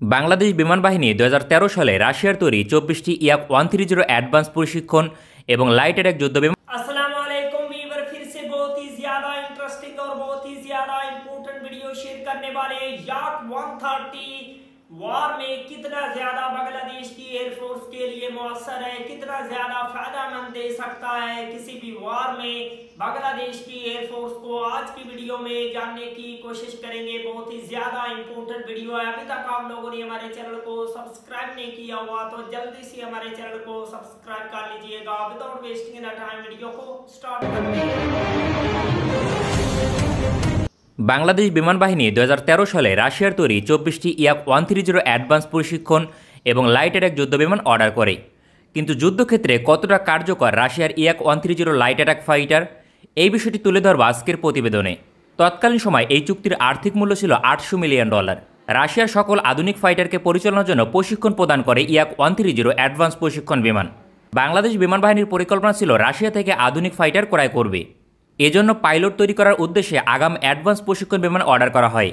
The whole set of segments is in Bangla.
বাংলাদেশ বিমান বাহিনী 2013 সালে রাশিয়ার তৈরি 24টি ইয়াক-130 অ্যাডভান্স প্রশিক্ষণ এবং লাইট অ্যাটাক যুদ্ধ বিমান। अस्सलाम वालेकुम वीवर, फिर से बहुत ही ज्यादा इंटरेस्टिंग और बहुत ही ज्यादा इंपॉर्टेंट वीडियो शेयर करने वाले। याक 130 वार में कितना ज्यादा बांग्लादेश की एयरफोर्स के लिए मौसर है, कितना ज्यादा फायदेमंद दे सकता है किसी भी वार में बांग्लादेश की एयरफोर्स को, आज की वीडियो में जानने की कोशिश करेंगे। बहुत ही ज्यादा इंपॉर्टेंट वीडियो है। अभी तक आप लोगों ने हमारे चैनल को सब्सक्राइब नहीं किया हुआ तो जल्दी से हमारे चैनल को सब्सक्राइब कर लीजिएगा। Without wasting any time video को स्टार्ट करते हैं। বাংলাদেশ বিমান বাহিনী 2013 সালে রাশিয়ার তৈরি 24টি ইয়াক-130 অ্যাডভান্স প্রশিক্ষণ এবং লাইট অ্যাটাক যুদ্ধ বিমান অর্ডার করে। কিন্তু যুদ্ধক্ষেত্রে কতটা কার্যকর রাশিয়ার ইয়াক-130 লাইট অ্যাটাক ফাইটার, এই বিষয়টি তুলে ধরব আজকের প্রতিবেদনে। তৎকালীন সময় এই চুক্তির আর্থিক মূল্য ছিল $800 মিলিয়ন। রাশিয়ার সকল আধুনিক ফাইটারকে পরিচালনার জন্য প্রশিক্ষণ প্রদান করে ইয়াক-130 অ্যাডভান্স প্রশিক্ষণ বিমান। বাংলাদেশ বিমান বাহিনীর পরিকল্পনা ছিল রাশিয়া থেকে আধুনিক ফাইটার ক্রয় করবে। এজন্য পাইলট তৈরি করার উদ্দেশ্যে আগাম অ্যাডভান্স প্রশিক্ষণ বিমান অর্ডার করা হয়।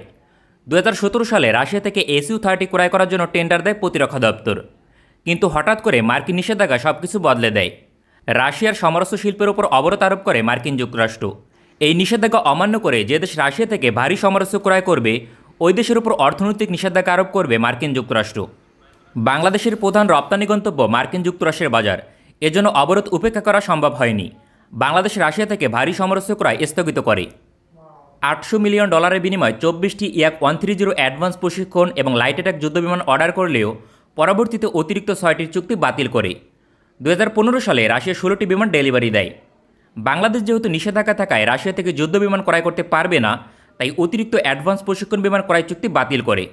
2017 সালে রাশিয়া থেকে SU-30 ক্রয় করার জন্য টেন্ডার দেয় প্রতিরক্ষা দপ্তর। কিন্তু হঠাৎ করে মার্কিন নিষেধাজ্ঞা সবকিছু বদলে দেয়। রাশিয়ার সমরাস্ত্র শিল্পের উপর অবরোধ আরোপ করে মার্কিন যুক্তরাষ্ট্র। এই নিষেধাজ্ঞা অমান্য করে যে দেশ রাশিয়া থেকে ভারী সমরাস্ত্র ক্রয় করবে ওই দেশের উপর অর্থনৈতিক নিষেধাজ্ঞা আরোপ করবে মার্কিন যুক্তরাষ্ট্র। বাংলাদেশের প্রধান রপ্তানি গন্তব্য মার্কিন যুক্তরাষ্ট্রের বাজার, এজন্য অবরোধ উপেক্ষা করা সম্ভব হয়নি। বাংলাদেশ রাশিয়া থেকে ভারী সমরাস্ত্র ক্রয় স্থগিত করে। $800 মিলিয়ন বিনিময়ে 24টি ইয়াক-130 অ্যাডভান্স প্রশিক্ষণ এবং লাইট অ্যাটাক যুদ্ধ বিমান অর্ডার করলেও পরবর্তীতে অতিরিক্ত 6টির চুক্তি বাতিল করে। 2015 সালে রাশিয়া 16টি বিমান ডেলিভারি দেয়। বাংলাদেশ যেহেতু নিষেধাজ্ঞা থাকায় রাশিয়া থেকে যুদ্ধ বিমান ক্রয় করতে পারবে না, তাই অতিরিক্ত অ্যাডভান্স প্রশিক্ষণ বিমান ক্রয় চুক্তি বাতিল করে।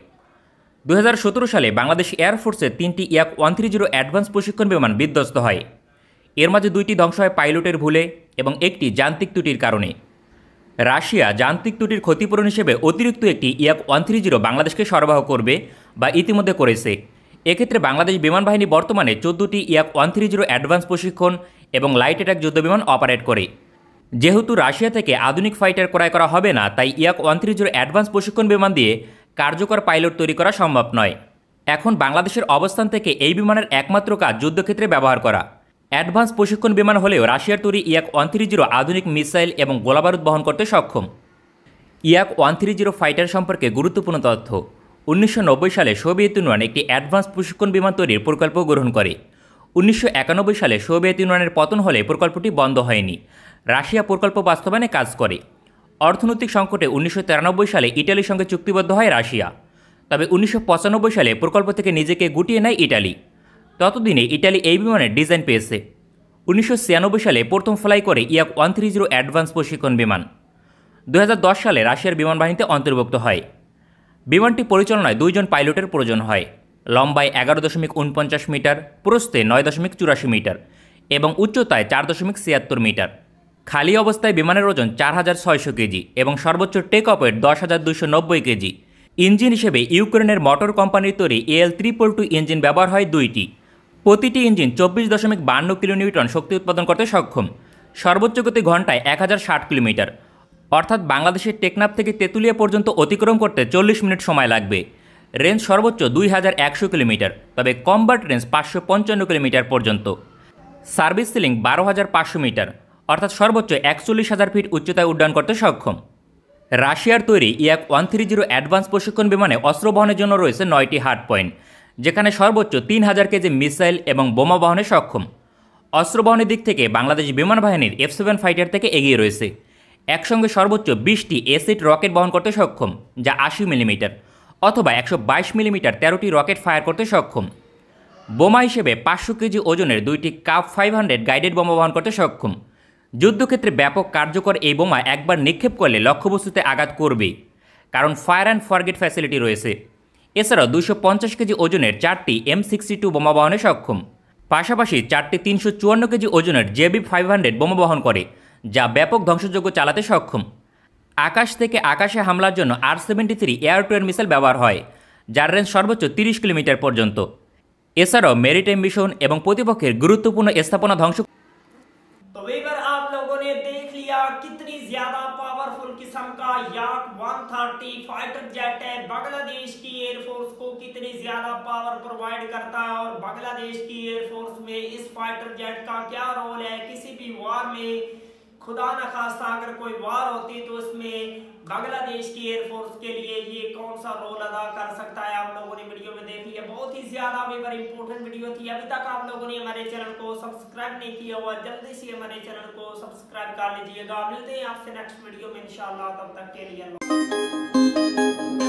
2017 সালে বাংলাদেশ এয়ারফোর্সের 3টি ইয়াক-130 অ্যাডভান্স প্রশিক্ষণ বিমান বিধ্বস্ত হয়। এর মাঝে 2টি ধ্বংস হয় পাইলটের ভুলে এবং একটি যান্ত্রিক ত্রুটির কারণে। রাশিয়া যান্ত্রিক ত্রুটির ক্ষতিপূরণ হিসেবে অতিরিক্ত একটি ইয়াক-130 বাংলাদেশকে সরবরাহ করবে বা ইতিমধ্যে করেছে। এক্ষেত্রে বাংলাদেশ বিমান বাহিনী বর্তমানে 14টি ইয়াক-130 অ্যাডভান্স প্রশিক্ষণ এবং লাইট অ্যাটাক যুদ্ধ বিমান অপারেট করে। যেহেতু রাশিয়া থেকে আধুনিক ফাইটার ক্রয় করা হবে না, তাই ইয়াক-130 অ্যাডভান্স প্রশিক্ষণ বিমান দিয়ে কার্যকর পাইলট তৈরি করা সম্ভব নয়। এখন বাংলাদেশের অবস্থান থেকে এই বিমানের একমাত্র কাজ যুদ্ধক্ষেত্রে ব্যবহার করা। অ্যাডভান্স প্রশিক্ষণ বিমান হলেও রাশিয়ার তৈরি ইয়াক-130 আধুনিক মিসাইল এবং গোলাবারুদ বহন করতে সক্ষম। ইয়াক-130 ফাইটার সম্পর্কে গুরুত্বপূর্ণ তথ্য। 1990 সালে সোভিয়েত ইউনিয়ন একটি অ্যাডভান্স প্রশিক্ষণ বিমান তৈরির প্রকল্প গ্রহণ করে। 1991 সালে সোভিয়েত ইউনিয়নের পতন হলে প্রকল্পটি বন্ধ হয়নি। রাশিয়া প্রকল্প বাস্তবায়নে কাজ করে। অর্থনৈতিক সংকটে 1993 সালে ইটালির সঙ্গে চুক্তিবদ্ধ হয় রাশিয়া। তবে 1995 সালে প্রকল্প থেকে নিজেকে গুটিয়ে নেয় ইটালি। ততদিনে ইটালি এই বিমানের ডিজাইন পেয়েছে। 1996 সালে প্রথম ফ্লাই করে ইয়াক-130 অ্যাডভান্স প্রশিক্ষণ বিমান। 2010 সালে রাশিয়ার বিমান বাহিনীতে অন্তর্ভুক্ত হয়। বিমানটি পরিচালনায় 2 জন পাইলটের প্রয়োজন হয়। লম্বায় 11.49 মিটার, প্রস্থে 9.84 মিটার এবং উচ্চতায় 4.76 মিটার। খালি অবস্থায় বিমানের ওজন 4600 কেজি এবং সর্বোচ্চ টেক অফের 10,290 কেজি। ইঞ্জিন হিসেবে ইউক্রেনের মোটর কোম্পানির তৈরি AL322 ইঞ্জিন ব্যবহার হয় 2টি। প্রতিটি ইঞ্জিন 24.52 কিলোনিউটন শক্তি উৎপাদন করতে সক্ষম। সর্বোচ্চ গতি ঘন্টায় 1060 কিলোমিটার, অর্থাৎ বাংলাদেশের টেকনাফ থেকে তেঁতুলিয়া পর্যন্ত অতিক্রম করতে 40 মিনিট সময় লাগবে। রেঞ্জ সর্বোচ্চ 2100 কিলোমিটার, তবে কমবাট রেঞ্জ 555 কিলোমিটার পর্যন্ত। সার্ভিস সিলিং 12,500 মিটার, অর্থাৎ সর্বোচ্চ 41,000 ফিট উচ্চতায় উড্ডয়ন করতে সক্ষম। রাশিয়ার তৈরি ইয়াক-130 অ্যাডভান্স প্রশিক্ষণ বিমানে অস্ত্র বহনের জন্য রয়েছে 9টি হার্ড পয়েন্ট, যেখানে সর্বোচ্চ 3000 কেজি মিসাইল এবং বোমা বহনে সক্ষম। অস্ত্র বহনের দিক থেকে বাংলাদেশ বিমান বাহিনীর F-7 ফাইটার থেকে এগিয়ে রয়েছে। একসঙ্গে সর্বোচ্চ 20টি এসিড রকেট বহন করতে সক্ষম, যা 80 মিলিমিটার অথবা 122 মিলিমিটার 13টি রকেট ফায়ার করতে সক্ষম। বোমা হিসেবে 500 কেজি ওজনের 2টি কাপ 500 গাইডেড বোমা বহন করতে সক্ষম। যুদ্ধক্ষেত্রে ব্যাপক কার্যকর এই বোমা একবার নিক্ষেপ করলে লক্ষ্যবস্তুতে আঘাত করবে, কারণ ফায়ার অ্যান্ড ফরগেট ফ্যাসিলিটি রয়েছে। এছাড়াও 250 কেজি ওজনের 4টি M62 বোমা বহনে সক্ষম। পাশাপাশি 4টি 354 কেজি ওজনের JB500 বোমা বহন করে, যা ব্যাপক ধ্বংসযোগ্য চালাতে সক্ষম। আকাশ থেকে আকাশে হামলার জন্য R-73 air two air missile ব্যবহার হয়, যার রেঞ্জ সর্বোচ্চ 30 কিলোমিটার পর্যন্ত। এছাড়াও মেরিটাইম মিশন এবং প্রতিপক্ষের গুরুত্বপূর্ণ স্থাপনা ধ্বংস। तो वीवर, आप लोगों ने देख लिया कितनी ज्यादा पावरफुल किस्म का याक 130 फाइटर जेट है। बांग्लादेश की एयरफोर्स को कितनी ज्यादा पावर प्रोवाइड करता है और बांग्लादेश की एयरफोर्स में इस फाइटर जेट का क्या रोल है। किसी भी वार में खुदा न खास्ता अगर कोई वार होती तो उसमें बांग्लादेश की एयरफोर्स के लिए ये कौन सा रोल अदा कर सकता है, आप लोगों ने वीडियो में देख लिया। बहुत ही ज्यादा वेरी इंपॉर्टेंट वीडियो थी। अभी तक आप लोगों ने हमारे चैनल को सब्सक्राइब नहीं किया हुआ, जल्दी से हमारे चैनल को सब्सक्राइब कर लीजिएगा। मिलते हैं आपसे नेक्स्ट वीडियो में इंशाल्लाह, तब तक के लिए।